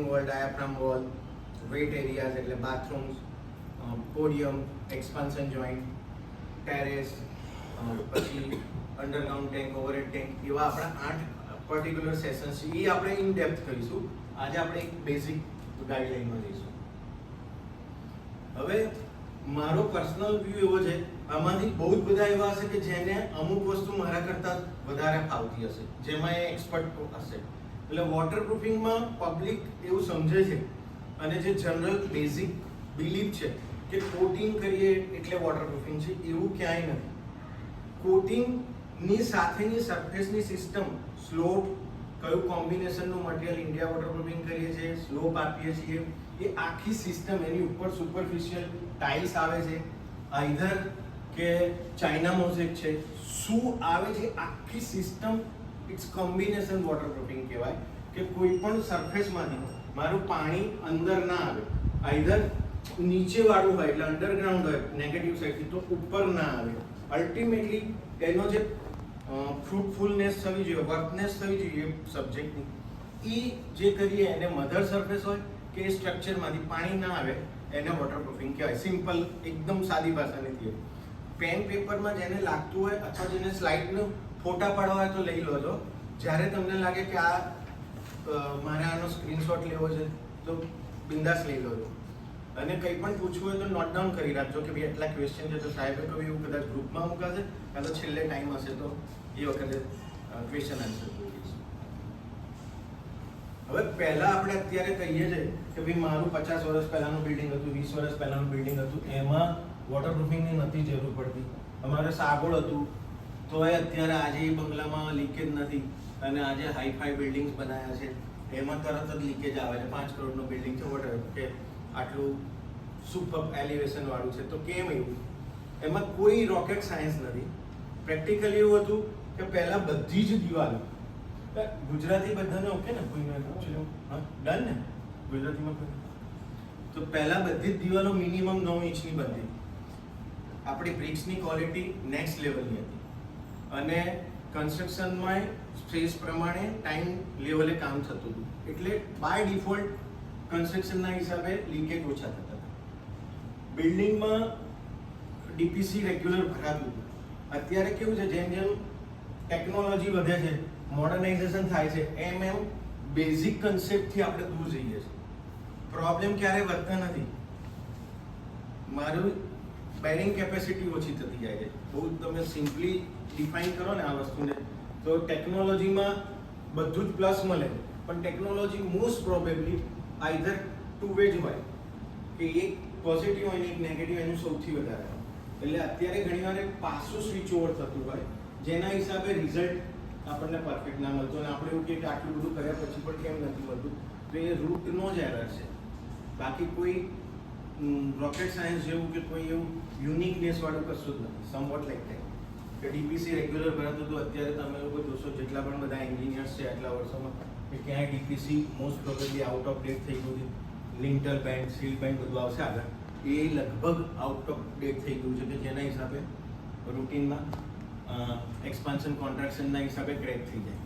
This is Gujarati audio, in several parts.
Wall, diaphragm wall, wet areas એટલે bathrooms, podium, expansion joint, terrace, પછી અંડરગ્રાઉન્ડ ટેન્ક, ઓવરહેડ ટેન્ક, એવા આપણા 8 પર્ટિક્યુલર સેશન્સ છે. એ આપણે ઇન ડેપ્થ કરીશું. આજે આપણે એક બેઝિક ગાઈડલાઈનમાં જઈશું. હવે મારો પર્સનલ વ્યૂ એવો છે, આમાંથી બહુ જ બધા એવા હશે કે જેને અમુક વસ્તુ મારા કરતાં વધારે ફાવતી હશે, જેમાં એ એક્સપર્ટ હશે. એટલે વોટરપ્રૂફિંગમાં પબ્લિક એવું સમજે છે અને જે જનરલ બેઝિક બિલીફ છે કે કોટિંગ કરીએ એટલે વોટરપ્રૂફિંગ છે, એવું ક્યાંય નથી. કોટિંગની સાથેની સરફેસની સિસ્ટમ, સ્લોપ, કયું કોમ્બિનેશનનું મટીરિયલ ઇન્ડિયા વોટરપ્રૂફિંગ કરીએ છીએ, સ્લોપ આપીએ છીએ, એ આખી સિસ્ટમ, એની ઉપર સુપરફિશિયલ ટાઇલ્સ આવે છે, આઈધર કે ચાઇના મોઝેક છે, શું આવે છે, આખી સિસ્ટમ ઇટ્સ કોમ્બિનેશન વોટરપ્રૂફિંગ કહેવાય. કે કોઈ પણ સરફેસમાંથી મારું પાણી અંદર ના આવે, આઈધર નીચે વાળું હોય એટલે અંડરગ્રાઉન્ડ હોય નેગેટિવ સાઈડથી, તો ઉપર ના આવે. અલ્ટિમેટલી એનો જે ફ્રૂટફુલનેસ થવી જોઈએ, વર્કનેસ થવી જોઈએ સબ્જેક્ટની, એ જે કરીએ એને મધર સરફેસ હોય કે એ સ્ટ્રક્ચરમાંથી પાણી ના આવે એને વોટરપ્રૂફિંગ કહેવાય. સિમ્પલ, એકદમ સાદી ભાષાની થિયરી. પેન પેપરમાં જેને લાગતું હોય અથવા જેને સ્લાઇડનો ફોટા પાડવા હોય તો લઈ લો છો. જ્યારે તમને લાગે કે આ મારે આનો સ્ક્રીનશોટ લેવો છે તો બિંદાસ લઈ લો છો. અને કંઈ પણ પૂછવું હોય તો નોટ ડાઉન કરી રાખજો કે ભાઈ એટલા ક્વેશ્ચન છે, તો સાહેબે કહ્યું એવું કદાચ ગ્રુપમાં મૂકાશે કાં તો છેલ્લે ટાઈમ હશે તો એ વખતે ક્વેશ્ચન આન્સર જોઈ લઈશું. હવે પહેલાં આપણે અત્યારે કહીએ છીએ કે ભાઈ મારું 50 વર્ષ પહેલાંનું બિલ્ડિંગ હતું, 20 વર્ષ પહેલાંનું બિલ્ડિંગ હતું, એમાં વોટરપ્રૂફિંગની નથી જરૂર પડતી. અમારે સાગોળ હતું તોય અત્યારે આજે એ બંગલામાં લીકેજ નથી, અને આજે હાઈફાઈ બિલ્ડિંગ્સ બનાવ્યા છે એમાં તરત જ લીકેજ આવે છે. 5 કરોડનું બિલ્ડિંગ છે, વોટર કે આટલું સુપર એલિવેશન વાળું છે, તો કેમ એવું? એમાં કોઈ રોકેટ સાયન્સ નથી. પ્રેક્ટિકલી એવું હતું કે પહેલા બધી જ દિવાલો, ગુજરાતી બધાને ઓકે ને, કોઈને પૂછ્યું? હા, ડન ને ગુજરાતીમાં કોઈ? તો પહેલા બધી જ દિવાલો મિનિમમ 9 ઇંચની બનતી. આપણી બ્રિક્સની ક્વોલિટી નેક્સ્ટ લેવલની હતી, અને કન્સ્ટ્રક્શનમાં સ્પેસ પ્રમાણે ટાઈમ લેવલે કામ થતું હતું. એટલે બાય ડિફોલ્ટ કન્સ્ટ્રક્શનના હિસાબે લીકેજ ઓછા થતા હતા. બિલ્ડિંગમાં ડીપીસી રેગ્યુલર ભરાતું હતું. અત્યારે કેવું છે, જેમ જેમ ટેકનોલોજી વધે છે, મોડર્નાઇઝેશન થાય છે, એમ એમ બેઝિક કન્સેપ્ટથી આપણે દૂર જઈએ છીએ. પ્રોબ્લેમ ક્યારે વધતા નથી, મારું બેરિંગ કેપેસિટી ઓછી થતી જાય છે. બહુ તમે સિમ્પલી ડિફાઇન કરો ને આ વસ્તુને, તો ટેકનોલોજીમાં બધું જ પ્લસ મળે, પણ technology most probably either two way જ હોય, કે એક પોઝિટિવ હોય ને એક નેગેટિવ, એનું સૌથી વધારે હોય. એટલે અત્યારે ઘણીવાર એક પાછું સ્વિચ ઓવર થતું હોય, જેના હિસાબે રિઝલ્ટ આપણને પરફેક્ટ ના મળતો, અને આપણે એવું કહીએ કે આટલું બધું કર્યા પછી પણ કેમ નથી મળતું, તો એ રૂટનો જ એરર છે. બાકી કોઈ રોકેટ સાયન્સ જેવું કે કોઈ એવું યુનિકનેસ વાળું કશું જ નથી. સમવોટ લાઈક ધેટ કે ડીપીસી રેગ્યુલર ભરાતું હતું. અત્યારે તમે લોકો જોશો જેટલા પણ બધા એન્જિનિયર્સ છે આટલા વર્ષોમાં, કે ક્યાંય DPC most probably out of date થઈ ગયું છે. લિન્ટર બેન્ડ, સીલ બેન્ડ બધું આવશે આગળ, એ લગભગ આઉટ ઓફ ડેટ થઈ ગયું છે, કે જેના હિસાબે રૂટીનમાં એક્સપાન્શન કોન્ટ્રાક્શનના હિસાબે ક્રેક થઈ જાય.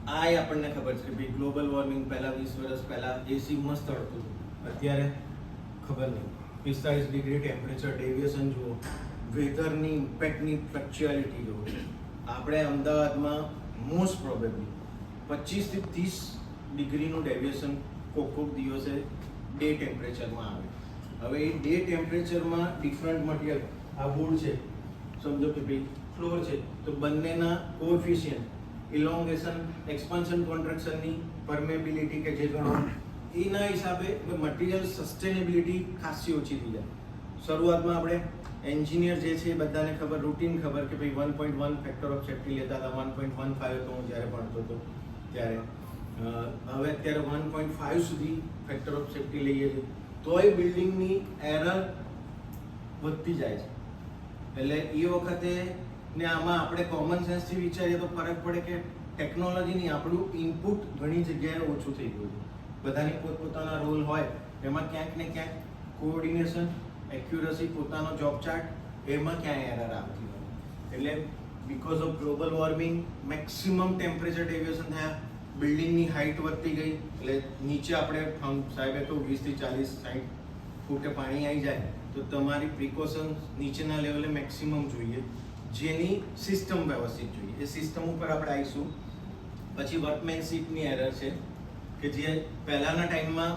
આ આપણને ખબર છે કે ભાઈ ગ્લોબલ વોર્મિંગ પહેલાં 20 વર્ષ પહેલાં એસી મસ્ત હળતું હતું, અત્યારે ખબર નહીં. 45 ડિગ્રી ટેમ્પરેચર ડેવિએશન જુઓ, વેધરની ઇમ્પેક્ટની ફ્લક્ચ્યુઆલિટી જુઓ. આપણે અમદાવાદમાં મોસ્ટ પ્રોબેબલી 25 થી 30 ડિગ્રીનું ડેવિએશન કોક દિવસે ડે ટેમ્પરેચરમાં આવે. હવે એ ડે ટેમ્પરેચરમાં ડિફરન્ટ મટીરિયલ, આ વુડ છે સમજો કે ભાઈ ફ્લોર છે, તો બંનેના કોએફિશિયન્ટ, ઇલોંગેશન, એક્સપાન્શન કોન્ટ્રાક્શનની પરમેબિલિટી કે જે ગણો, એના હિસાબે મટીરિયલ સસ્ટેનેબિલિટી ખાસી ઓછી થઈ જાય. શરૂઆતમાં આપણે એન્જિનિયર જે છે એ બધાને ખબર, રૂટીન ખબર કે ભાઈ 1.1 ફેક્ટર ઓફ સેફ્ટી લેતા હતા. 1.15 હતો હું જ્યારે ભણતો હતો ત્યારે. હવે અત્યારે 1.5 સુધી ફેક્ટર ઓફ સેફ્ટી લઈએ છીએ, તોય બિલ્ડિંગની એરર વધતી જાય છે. એટલે એ વખતે ને આમાં આપણે કોમન સેન્સથી વિચારીએ તો ફરક પડે કે ટેકનોલોજીની આપણું ઇનપુટ ઘણી જગ્યાએ ઓછું થઈ ગયું છે. બધાની પોતપોતાના રોલ હોય, એમાં ક્યાંક ને ક્યાંક કોઓર્ડિનેશન, એક્યુરસી, પોતાનો જોબ ચાર્ટ, એમાં ક્યાંય એરર આવતી હોય. એટલે because of global warming maximum temperature deviation થયા, બિલ્ડિંગની હાઇટ વધતી ગઈ એટલે નીચે આપણે સાહેબે તો 20 થી 40 60 ફૂટે પાણી આવી જાય તો તમારી પ્રિકોશન નીચેના લેવલે મેક્સિમમ જોઈએ, જેની સિસ્ટમ વ્યવસ્થિત જોઈએ. એ સિસ્ટમ ઉપર આપણે આવીશું. પછી વર્કમેનશીપની એરર છે કે જે પહેલાંના ટાઈમમાં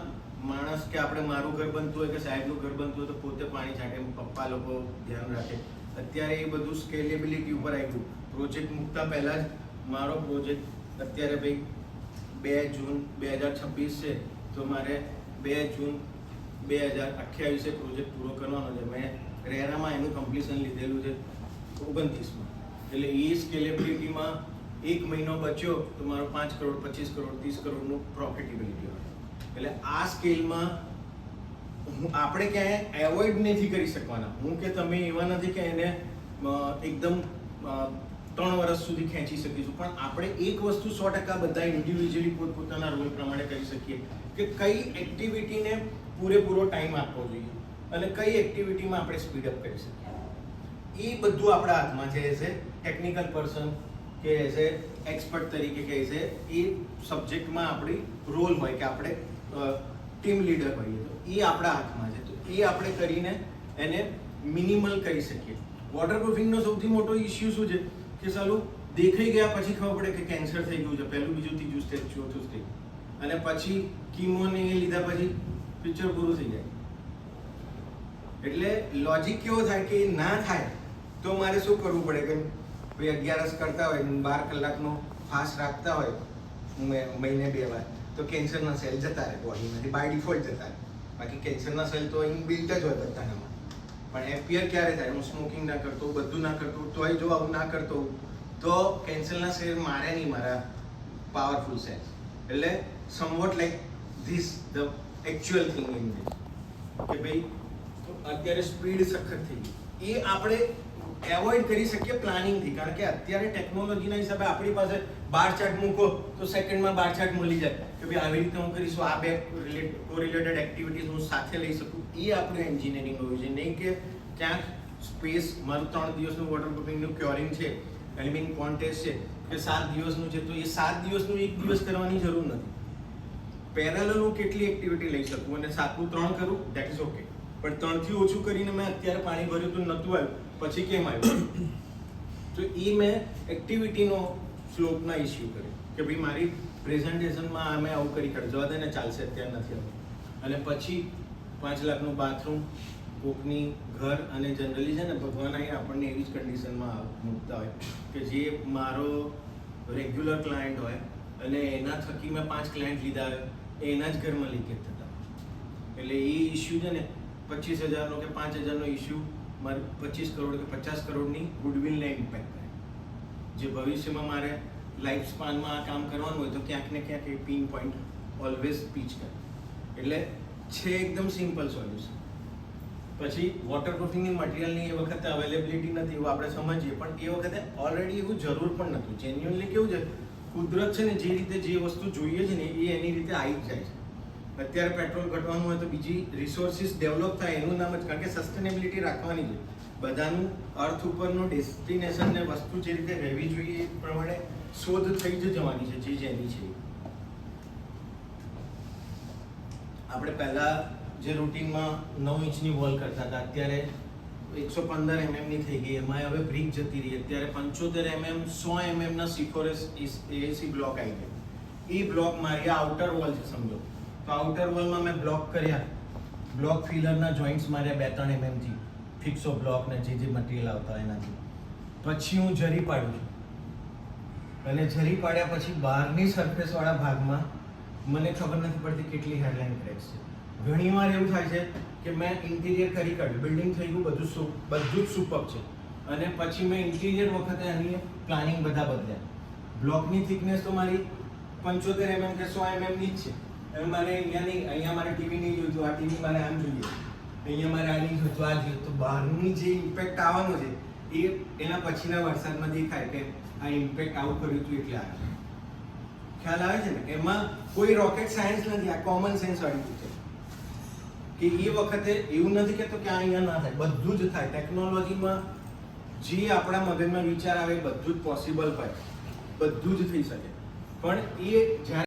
માણસ કે આપણે મારું ઘર બનતું હોય કે સાહેબનું ઘર બનતું હોય તો પોતે પાણી છાંટે, પપ્પા લોકો ધ્યાન રાખે. અત્યારે એ બધું સ્કેલેબિલિટી ઉપર આવ્યું. પ્રોજેક્ટ મૂકતા પહેલાં જ મારો પ્રોજેક્ટ અત્યારે ભાઈ 2 જૂન 2026 છે તો મારે 2 જૂન 2028 પ્રોજેક્ટ પૂરો કરવાનો છે. મેં રેરામાં એનું કમ્પ્લીશન લીધેલું છે 29માં. એટલે એ સ્કેલેબિલિટીમાં 1 મહિનો બચ્યો તો મારો 5 કરોડ 25 કરોડ 30 કરોડનું પ્રોફિટેબિલિટી હોય. એટલે આ સ્કેલમાં આપણે ક્યાંય એવોઇડ નથી કરી શકવાના. હું કે તમે એવા નથી કે એને એકદમ 3 વર્ષ સુધી ખેંચી શકીશું, પણ આપણે એક વસ્તુ 100% બધા ઇન્ડિવિજ્યુઅલી પોતપોતાના રોલ પ્રમાણે કરી શકીએ કે કઈ એક્ટિવિટીને પૂરેપૂરો ટાઈમ આપવો જોઈએ અને કઈ એક્ટિવિટીમાં આપણે સ્પીડઅપ કરી શકીએ. એ બધું આપણા હાથમાં છે. એઝ એ ટેકનિકલ પર્સન કે એઝ એ એક્સપર્ટ તરીકે કે એઝ એ સબ્જેક્ટમાં આપણી રોલ હોય કે આપણે ટીમ લીડર હોઈએ તો એ આપણા હાથમાં છે. તો એ આપણે કરીને એને મિનિમલ કરી શકીએ. વોટરપ્રૂફિંગનો સૌથી મોટો ઇસ્યુ શું છે કે સાલું દેખાઈ ગયા પછી ખબર પડે કે કેન્સર થઈ ગયું છે, પહેલું બીજું ત્રીજું સ્ટેજ ચોથું સ્ટેજ, અને પછી કીમોને એ લીધા પછી પિક્ચર પૂરું થઈ જાય. એટલે લોજિક કેવો થાય કે ના થાય તો મારે શું કરવું પડે કે ભાઈ 11 કરતા હોય 12 કલાકનો ફાસ્ટ રાખતા હોય મહિને 2 વાર તો કેન્સરના સેલ જતા રહે બોડીમાંથી, બાય ડિફોલ્ટ જતા રહે. બાકી કેન્સરના સેલ તો ઇનબિલ્ટ જ હોય બધાનામાં. પણ એપિયર ક્યારે થાય? હું સ્મોકિંગ ના કરતો, બધું ના કરતો, તોય જો આવું ના કરતો તો કેન્સરના સેલ મારે નહીં, મારા પાવરફુલ સેલ્સ. એટલે somewhat like this the actual thing in this કે ભાઈ અત્યારે સ્પીડ સખત થઈ ગઈ. એ આપણે એવોઇડ કરી શકીએ પ્લાનિંગથી, કારણ કે અત્યારે ટેકનોલોજીના હિસાબે આપણી પાસે બાર ચાર્ટ મૂકો તો સેકન્ડમાં બાર ચાર્ટ મળી જાય કે ભાઈ આવી રીતે હું કરીશું, આ 2 કોરિલેટેડ એક્ટિવિટીઝ હું સાથે લઈ શકું. એ આપણું એન્જિનિયરિંગ હોવું જોઈએ, નહીં કે ક્યાંક સ્પેસ મારું 3 દિવસનું વોટરપ્રૂફિંગનું ક્યોરિંગ છે, એલ્યુમિનિયમ કોન્ટેસ્ટ છે કે 7 દિવસનું છે તો એ 7 દિવસનું 1 દિવસ કરવાની જરૂર નથી. પેરેલલ હું કેટલી એક્ટિવિટી લઈ શકું અને 7નું 3 કરું દેટ ઇઝ ઓકે, પણ 3 થી ઓછું કરીને મેં અત્યારે પાણી ભર્યું તો નહોતું આવ્યું પછી કેમ આવ્યું? તો એ મેં એક્ટિવિટીનો સ્લોપના ઇસ્યુ કર્યો કે ભાઈ મારી પ્રેઝન્ટેશનમાં અમે આવું કરી જવા દે ને ચાલશે, અત્યારે નથી આવતું. અને પછી 5 લાખનું બાથરૂમ, કોકની ઘર, અને જનરલી છે ને ભગવાન આપણને એવી જ કન્ડિશનમાં મૂકતા હોય કે જે મારો રેગ્યુલર ક્લાયન્ટ હોય અને એના થકી મેં 5 ક્લાયન્ટ લીધા હોય એના જ ઘરમાં લીકેજ થતા. એટલે એ ઇસ્યુ છે ને 25,000નો કે 5,000નો ઇસ્યુ મારે 25 કરોડ કે 50 કરોડની ગુડવિલને ઇમ્પેક્ટ કરે, જે ભવિષ્યમાં મારે લાઈફ સ્પાનમાં આ કામ કરવાનું હોય તો ક્યાંક ને ક્યાંક એ પિન પોઈન્ટ ઓલવેઝ પીચ કરે. એટલે છે એકદમ સિમ્પલ સોલ્યુશન. પછી વોટરપ્રૂફિંગની મટીરિયલની એ વખતે અવેલેબિલિટી નથી એવું આપણે સમજીએ, પણ એ વખતે ઓલરેડી એવું જરૂર પણ નહોતું. જેન્યુઅલી કેવું છે, કુદરત છે ને જે રીતે જે વસ્તુ જોઈએ છે ને એ એની રીતે આવી જ જાય છે. અત્યારે પેટ્રોલ ઘટવાનું હોય તો બીજી રિસોર્સિસ ડેવલપ થાય એનું નામ જ, કારણ કે સસ્ટેનેબિલિટી રાખવાની છે. બધાનું અર્થ ઉપરનું ડેસ્ટિનેશન ને વસ્તુ જે રીતે રહેવી જોઈએ એ પ્રમાણે શોધ થઈ જ જવાની છે જે જેની છે. આપણે પહેલા જે રૂટીનમાં 9 ઇંચની વોલ કરતા હતા અત્યારે 115 mm થઈ ગઈ, એમાં હવે બ્રિક જતી રહી. અત્યારે 75 mm 100 mm ના C4S AAC બ્લોક આવી ગયા. એ બ્લોક મારી આઉટર વોલ છે સમજો, તો આઉટર વોલમાં મેં બ્લોક કર્યા, બ્લોક ફિલરના જોઈન્ટ્સ માર્યા 2-3 mm થી, ફિક્સો બ્લોક ને જે મટીરિયલ આવતા એનાથી. પછી હું જરી પાડું છું અને જરી પાડ્યા પછી બહારની સરફેસવાળા ભાગમાં મને ખબર નથી પડતી કેટલી હેડલાઇન ક્રેક્સ છે. ઘણીવાર એવું થાય છે કે મેં ઇન્ટિરિયર કરી કાઢ્યું, બિલ્ડિંગ થઈ ગયું, બધું જ સુપર છે, અને પછી મેં ઇન્ટિરિયર વખતે આની પ્લાનિંગ બધા બદલ્યા. બ્લોકની થિકનેસ તો મારી 75 mm કે 100 mm ની જ છે. હવે મારે અહીંયા નહીં, અહીંયા મારે ટીવી નહીં જોઈતું, આ ટીવી મારે આમ જોઈએ, અહીંયા મારે આ નહીં જોઈતું, આ જોઈએ. તો બહારની જે ઇમ્પેક્ટ આવવાનો છે એ એના પછીના વરસાદમાં દેખાય કે આ ઇમ્પેક્ટ આવું કર્યું હતું એટલે આવે. ખ્યાલ આવે છે ને? એમાં કોઈ રોકેટ સાયન્સ નથી, આ કોમન સેન્સ વાળી છે કે એ વખતે એવું નથી કહેતો કે આ અહીંયા ના થાય, બધું જ થાય. ટેકનોલોજીમાં જે આપણા મગજમાં વિચાર આવે બધું જ પોસિબલ હોય, બધું જ થઈ શકે. પણ એ જ્યારે